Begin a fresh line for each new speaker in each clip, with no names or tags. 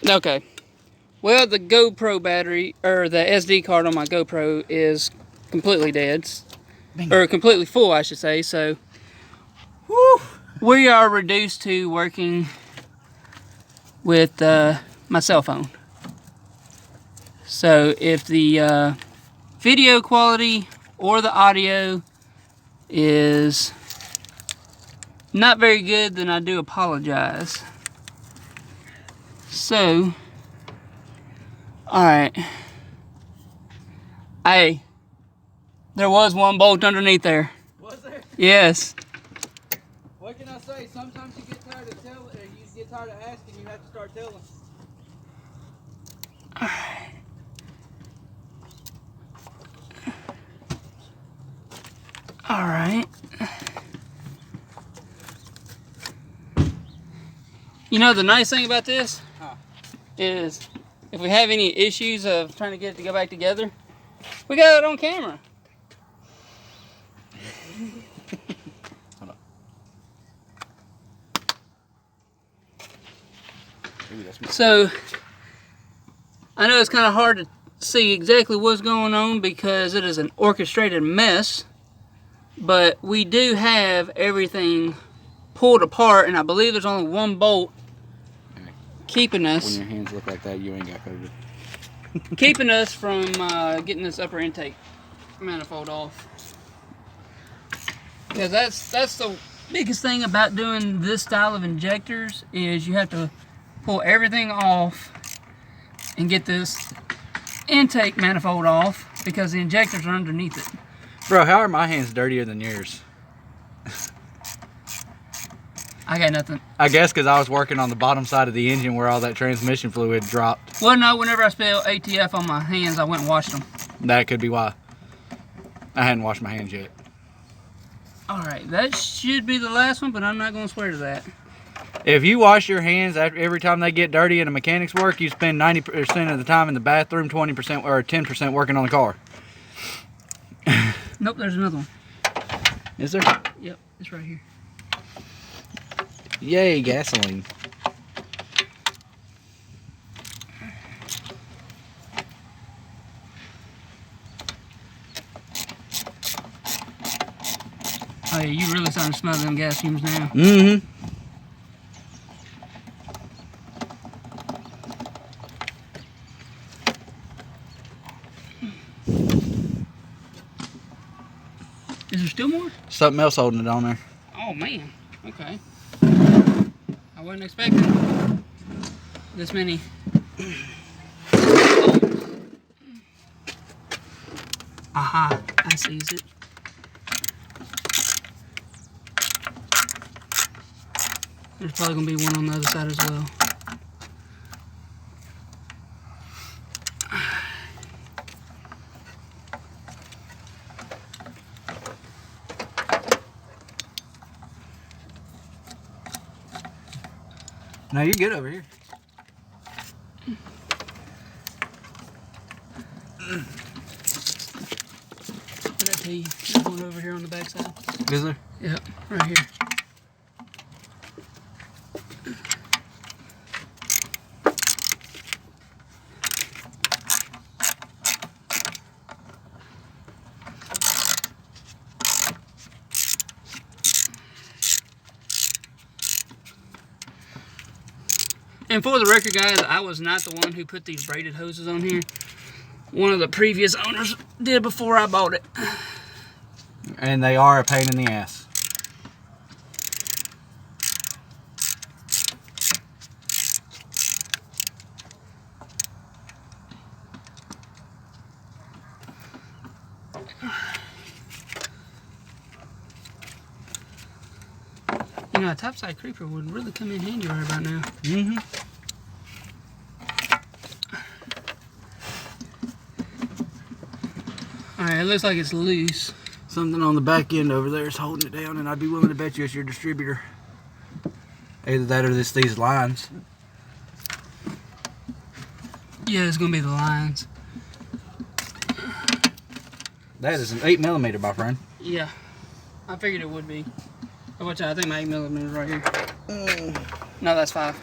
Okay. Well, the GoPro battery, or the SD card on my GoPro is completely dead. Or completely full, I should say. So, whew, we are reduced to working with my cell phone. So, if the video quality or the audio is not very good, then I do apologize. So, alright. Hey, there was one bolt underneath there.
Was there?
Yes.
What can I say? Sometimes you get tired of telling, or you get tired of asking, you have to start telling.
Alright. Alright. You know the nice thing about this is if we have any issues of trying to get it to go back together, we got it on camera.
Hold on.
So I know it's kind of hard to see exactly what's going on because it is an orchestrated mess, but we do have everything pulled apart, and I believe there's only one bolt keeping us.
When your hands look like that, you ain't got COVID.
Keeping us from getting this upper intake manifold off. Because that's the biggest thing about doing this style of injectors is you have to pull everything off and get this intake manifold off because the injectors are underneath it.
Bro, how are my hands dirtier than yours?
I got nothing.
I guess because I was working on the bottom side of the engine where all that transmission fluid dropped.
Well, no, whenever I spilled ATF on my hands, I went and washed them.
That could be why. I hadn't washed my hands yet.
Alright, that should be the last one, but I'm not going to swear to that.
If you wash your hands every time they get dirty in a mechanic's work, you spend 90% of the time in the bathroom, 20% or 10% working on the car.
Nope, there's another one.
Is there?
Yep, it's right here.
Yay, gasoline.
Oh yeah, you really starting to smell them gas fumes now.
Mm-hmm.
Is there still more?
Something else holding it on there.
Oh man, okay. I wasn't expecting this many. Aha, I sees it. There's probably gonna be one on the other side as well.
No, you're good over here.
What did I tell you? There's one over here on the back side.
Is there?
Yep, right here. And for the record, guys, I was not the one who put these braided hoses on here. One of the previous owners did before I bought it.
And they are a pain in the ass.
You know, a topside creeper would really come in handy right about now.
Mm-hmm.
Alright, it looks like it's loose.
Something on the back end over there is holding it down, and I'd be willing to bet you it's your distributor. Either that or these lines.
Yeah, it's gonna be the lines.
That is an 8mm, my friend.
Yeah, I figured it would be. Oh, watch out, I think my 8mm is right here. No, that's 5.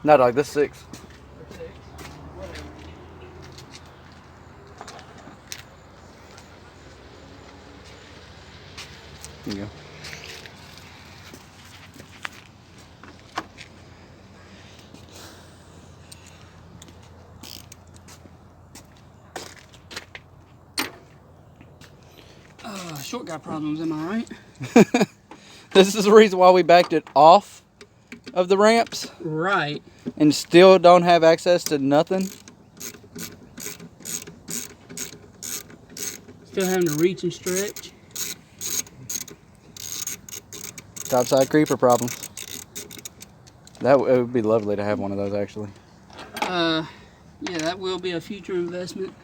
No, dog, this 6. Here you go.
Short guy problems, am I right?
This is the reason why we backed it off of the ramps.
Right.
And still don't have access to nothing.
Still having to reach and stretch.
Topside creeper problems. It would be lovely to have one of those, actually.
Yeah, that will be a future investment.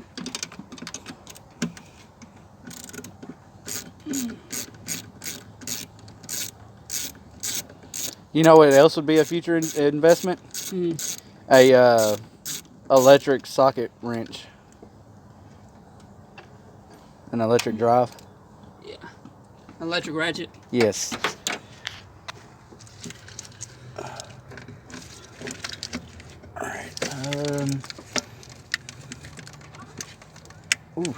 You know what else would be a future investment? A electric socket wrench. An electric drive.
Yeah. Electric ratchet.
Yes. Alright. Ooh.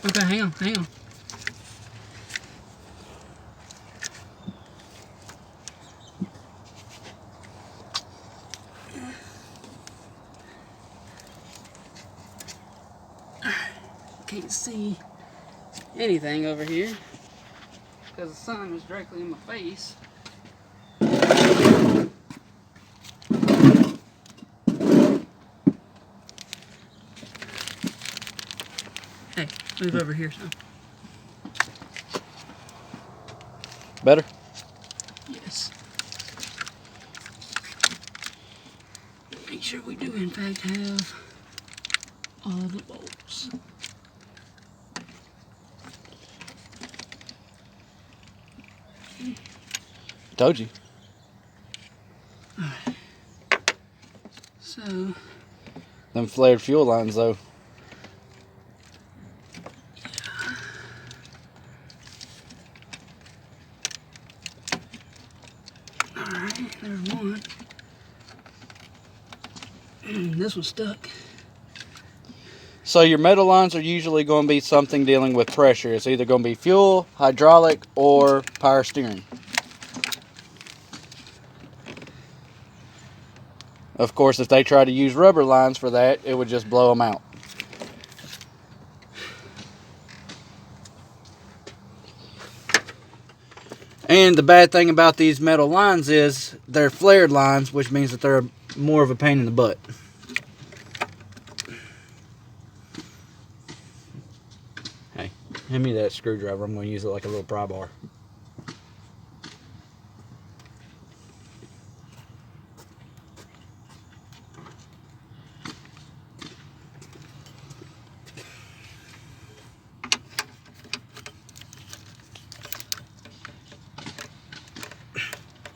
Okay, hang on. Can't see anything over here because the sun is directly in my face. Hey, move over here, son.
Better?
Yes. Make sure we do in fact have all the bolts.
Told you.
Alright. So.
Them flared fuel lines, though.
Yeah. Alright, there's one. This one's stuck.
So your metal lines are usually going to be something dealing with pressure. It's either going to be fuel, hydraulic, or power steering. Of course, if they try to use rubber lines for that, it would just blow them out. And the bad thing about these metal lines is they're flared lines, which means that they're more of a pain in the butt. Hey, hand me that screwdriver. I'm going to use it like a little pry bar.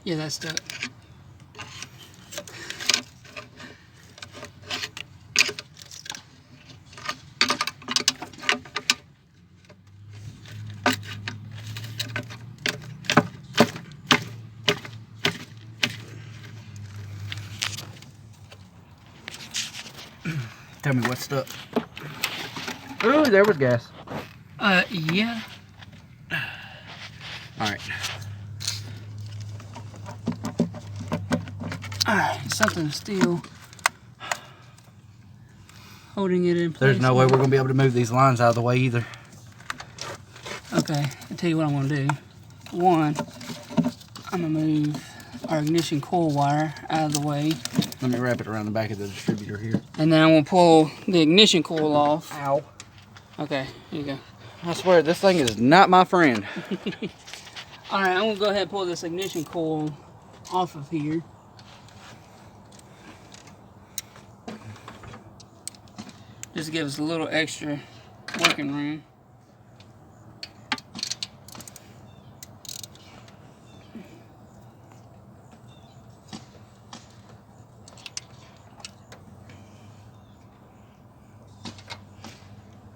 Yeah, that's stuck.
Tell me what's stuck. Ooh, there was gas.
Yeah.
Alright.
Alright, something's still holding it in place.
There's no way we're going to be able to move these lines out of the way either.
Okay, I'll tell you what I'm going to do. One, I'm going to move our ignition coil wire out of the way.
Let me wrap it around the back of the distributor here.
And then I'm going to pull the ignition coil off.
Ow.
Okay, here you go.
I swear, this thing is not my friend.
Alright, I'm going to go ahead and pull this ignition coil off of here. Just to give us a little extra working room.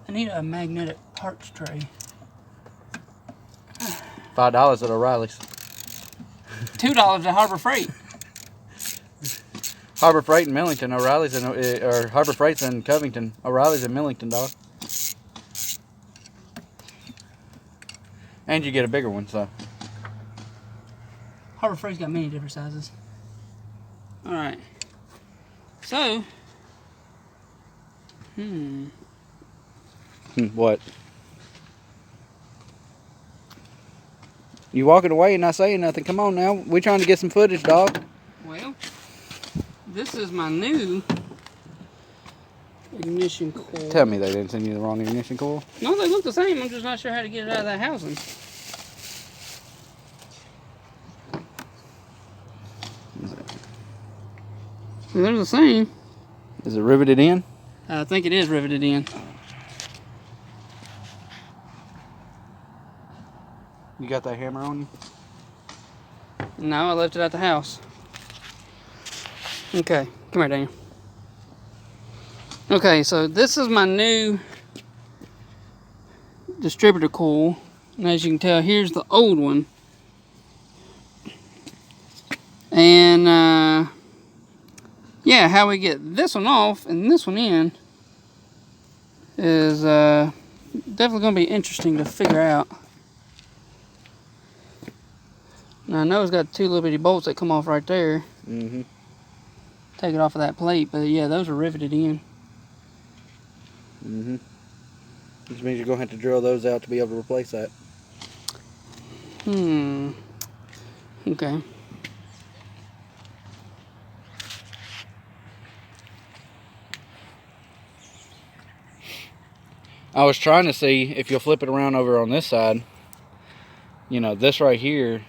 I need a magnetic parts tray.
$5 at O'Reilly's.
$2 at Harbor Freight.
Harbor Freight in Millington, O'Reilly's in, or Harbor Freight's in Covington, O'Reilly's in Millington, dog. And you get a bigger one, so.
Harbor Freight's got many different sizes. Alright. So.
What? You walking away and not saying nothing. Come on now. We trying to get some footage, dog.
Well, this is my new ignition coil.
Tell me they didn't send you the wrong ignition coil.
No, they look the same. I'm just not sure how to get it out of that housing. They're the same.
Is it riveted in?
I think it is riveted in.
You got that hammer on you?
No, I left it at the house. Okay, come here, Daniel. Okay, so this is my new distributor coil. And as you can tell, here's the old one. And yeah, how we get this one off and this one in is definitely going to be interesting to figure out. Now I know it's got two little bitty bolts that come off right there.
Mm-hmm.
Take it off of that plate, but yeah, those are riveted in.
Mm-hmm. Which means you're going to have to drill those out to be able to replace that.
Okay.
I was trying to see if you'll flip it around over on this side. You know, this right here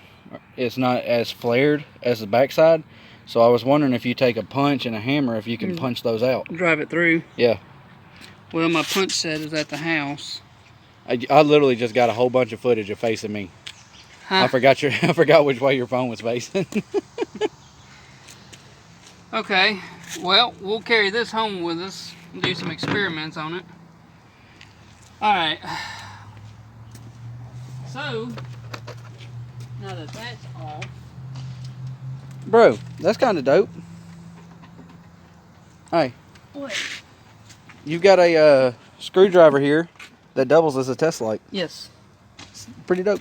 is not as flared as the back side. So I was wondering if you take a punch and a hammer, if you can punch those out.
Drive it through.
Yeah.
Well, my punch set is at the house.
I literally just got a whole bunch of footage of facing me.
Huh?
I forgot which way your phone was facing.
Okay. Well, we'll carry this home with us and do some experiments on it. Alright. So, now that that's off.
Bro, that's kind of dope. Hey.
What?
You've got a screwdriver here that doubles as a test light.
Yes.
It's pretty dope.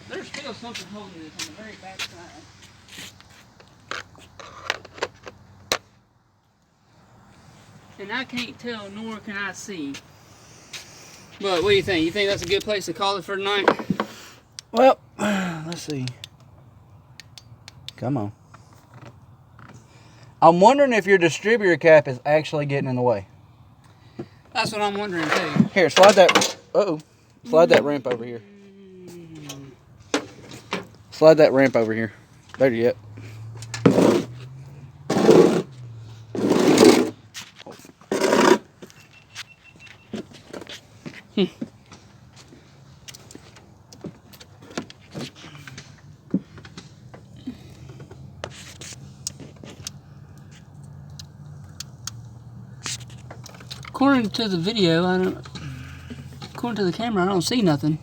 There's still something holding this on the very back side. And I can't tell, nor can I see. But what do you think? You think that's a good place to call it for tonight?
Well, let's see. Come on. I'm wondering if your distributor cap is actually getting in the way.
That's what I'm wondering too.
Here, slide that. Uh-oh. Slide that ramp over here. Slide that ramp over here. Better yet.
According to the video, according to the camera, I don't see nothing.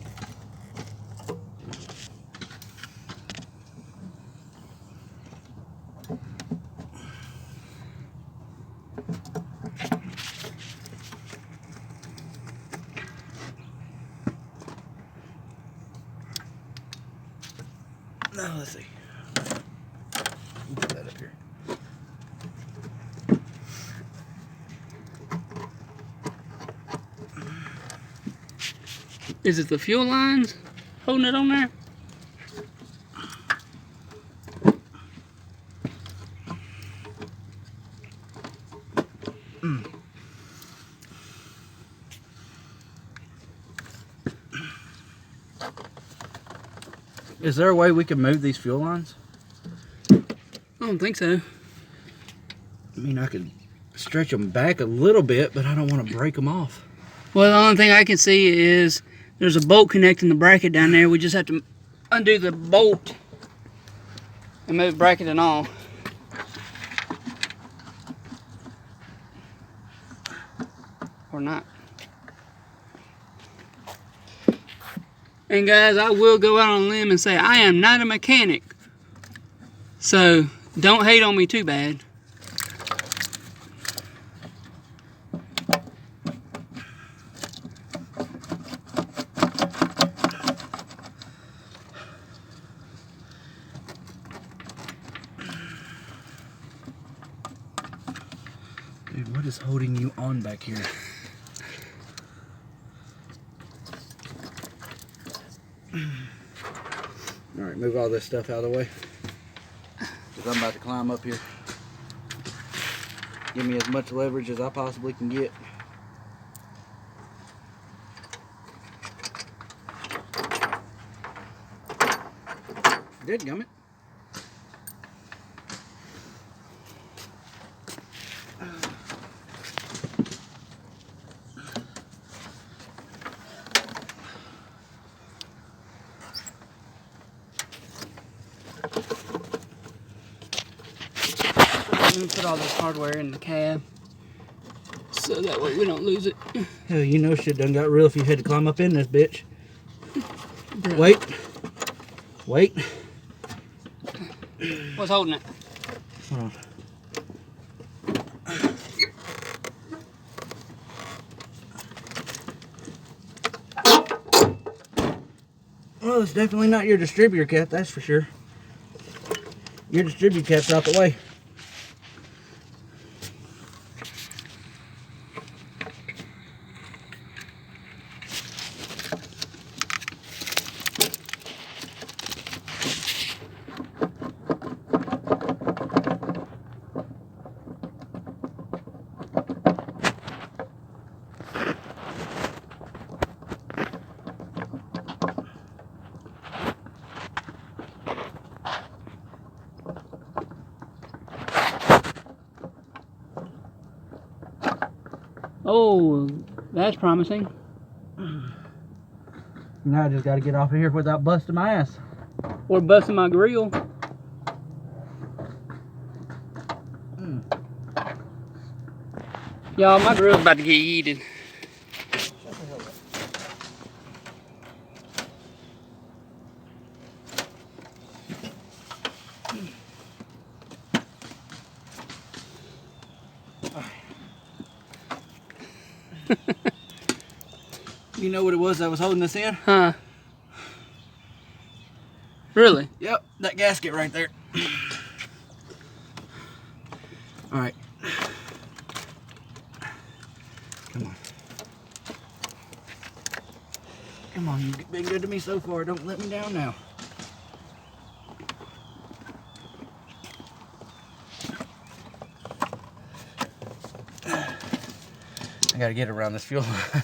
Now let's see. Put that up here.
Is it the fuel lines holding it on there?
Is there a way we can move these fuel lines?
I don't think so.
I mean, I could stretch them back a little bit, but I don't want to break them off.
Well, the only thing I can see is there's a bolt connecting the bracket down there. We just have to undo the bolt and move bracket and all. Or not. And guys, I will go out on a limb and say I am not a mechanic. So don't hate on me too bad.
Dude, what is holding you on back here? Alright, move all this stuff out of the way. Because I'm about to climb up here. Give me as much leverage as I possibly can get. Dadgummit.
Put all this hardware in the cab so that way we don't lose it.
Hell, you know shit done got real if you had to climb up in this bitch. Wait. Wait.
What's holding it?
Hold on. Well, it's definitely not your distributor cap, that's for sure. Your distributor cap's out the way.
Oh, that's promising.
Now I just got to get off of here without busting my ass.
Or busting my grill. Y'all, my grill's about to get yeeted.
You know what it was that was holding us in?
Huh. Really?
Yep, that gasket right there. Alright. Come on. Come on, you've been good to me so far. Don't let me down now. I gotta get around this fuel line.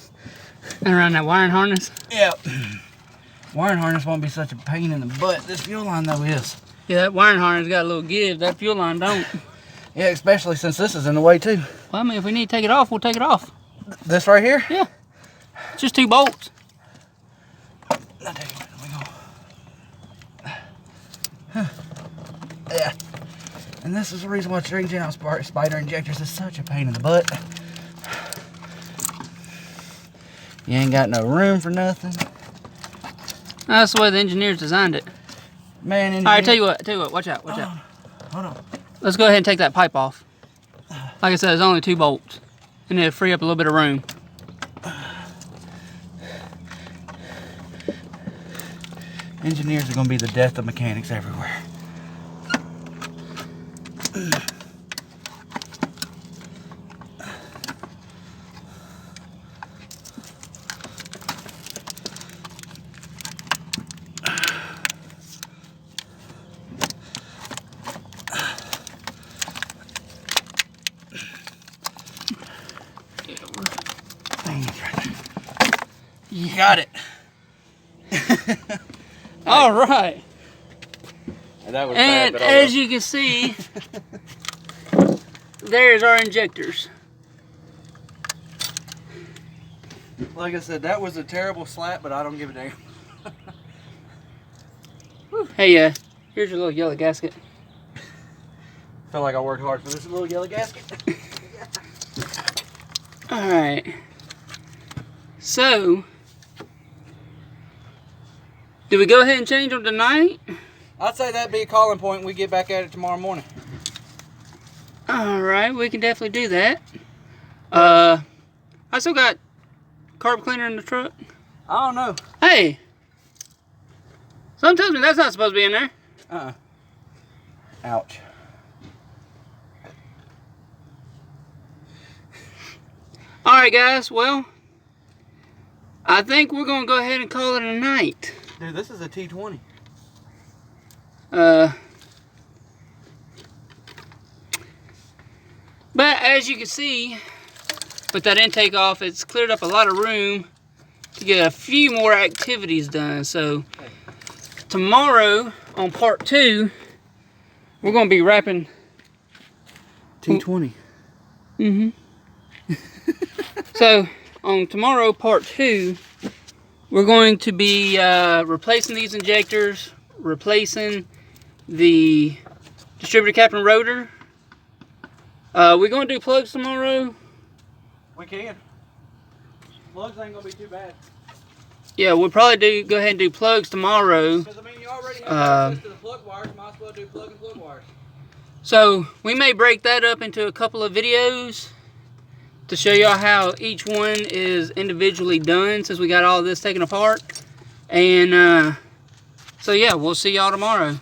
And around that wiring harness?
Yep. Wiring harness won't be such a pain in the butt. This fuel line though is.
Yeah, that wiring harness got a little give. That fuel line don't.
Yeah, especially since this is in the way too.
Well, I mean, if we need to take it off, we'll take it off.
This right here?
Yeah. It's just 2 bolts.
I'll tell you what, let me go. Yeah. And this is the reason why changing out spider injectors is such a pain in the butt. You ain't got no room for nothing.
That's the way the engineers designed it.
Man,
All right, tell you what, watch out, watch out.
Hold on.
Let's go ahead and take that pipe off. Like I said, there's only 2 bolts. And it'll free up a little bit of room.
Engineers are gonna be the death of mechanics everywhere. You got it.
All right.
That was
And
bad, but
as you can see, there's our injectors.
like I said, that was a terrible slap, but I don't give a damn.
Hey, here's your little yellow gasket.
Feel like I worked hard for this little yellow gasket.
All right. So, do we go ahead and change them tonight?
I'd say that'd be a calling point. We get back at it tomorrow morning.
All right, we can definitely do that. I still got carb cleaner in the truck.
I don't know.
Hey, something tells me that's not supposed to be in there.
Ouch.
Alright guys, well, I think we're going to go ahead and call it a night.
Dude, this is a T20.
But as you can see, with that intake off, it's cleared up a lot of room to get a few more activities done. So tomorrow on part 2, we're going to be wrapping
T20.
So on tomorrow part 2, we're going to be replacing these injectors, replacing the distributor cap and rotor. We're going to do plugs tomorrow.
We can. Plugs ain't gonna be too bad.
Yeah, we'll probably go ahead and do plugs tomorrow.
Because I mean, you already have access to the plug wires. Might as well do plug and plug wires.
So we may break that up into a couple of videos to show y'all how each one is individually done, since we got all this taken apart. And so yeah, we'll see y'all tomorrow.